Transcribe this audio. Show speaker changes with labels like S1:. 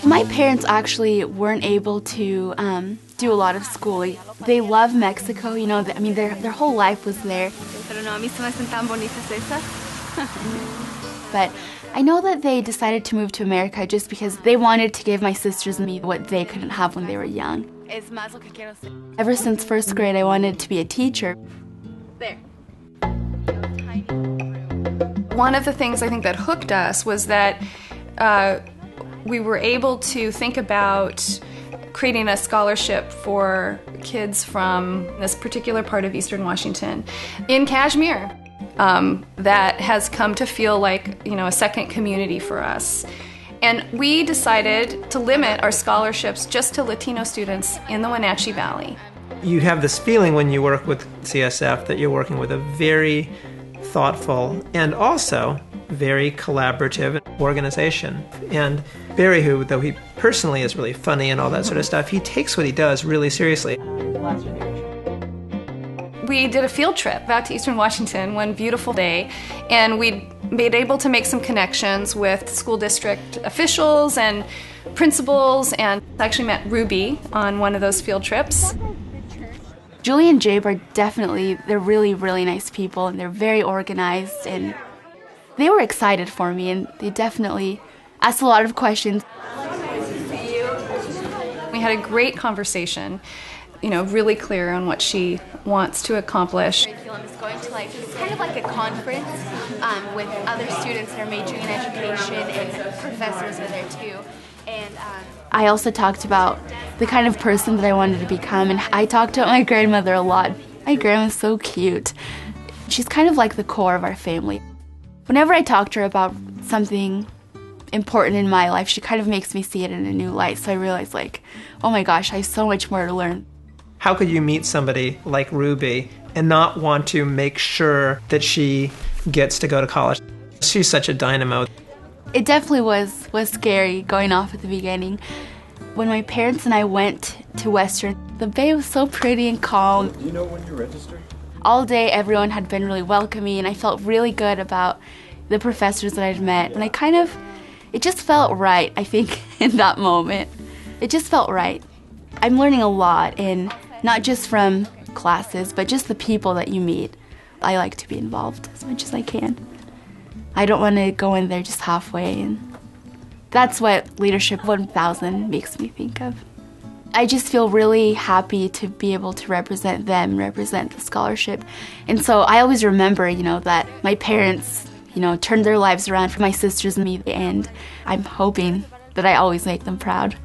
S1: My parents actually weren't able to do a lot of schooling. They love Mexico, you know, I mean, their whole life was there. But I know that they decided to move to America just because they wanted to give my sisters and me what they couldn't have when they were young. Ever since first grade, I wanted to be a teacher. There.
S2: One of the things I think that hooked us was that we were able to think about creating a scholarship for kids from this particular part of Eastern Washington in Kashmir that has come to feel like, you know, a second community for us. And we decided to limit our scholarships just to Latino students in the Wenatchee Valley.
S3: You have this feeling when you work with CSF that you're working with a very thoughtful and also very collaborative organization. And Barry, who, though he personally is really funny and all that sort of stuff, he takes what he does really seriously.
S2: We did a field trip out to Eastern Washington one beautiful day, and we made able to make some connections with school district officials and principals, and actually met Ruby on one of those field trips.
S1: Julie and Jabe are they're really, really nice people, and they're very organized, and they were excited for me, and they definitely asked a lot of questions.
S2: We had a great conversation, you know, really clear on what she wants to accomplish.
S1: Curriculum is going to it's kind of like a conference with other students that are majoring in education, and professors are there too. And I also talked about the kind of person that I wanted to become, and I talked about my grandmother a lot. My grandma's so cute. She's kind of like the core of our family. Whenever I talk to her about something important in my life, she kind of makes me see it in a new light. So I realized, like, oh my gosh, I have so much more to learn.
S3: How could you meet somebody like Ruby and not want to make sure that she gets to go to college? She's such a dynamo.
S1: It definitely was scary going off at the beginning. When my parents and I went to Western, the bay was so pretty and calm.
S4: Do you know when you registered?
S1: All day everyone had been really welcoming, and I felt really good about the professors that I'd met. And it just felt right, I think, in that moment. It just felt right. I'm learning a lot, and not just from classes, but just the people that you meet. I like to be involved as much as I can. I don't want to go in there just halfway, and that's what Leadership 1000 makes me think of. I just feel really happy to be able to represent them, represent the scholarship. And so I always remember, you know, that my parents, you know, turned their lives around for my sisters and me, and I'm hoping that I always make them proud.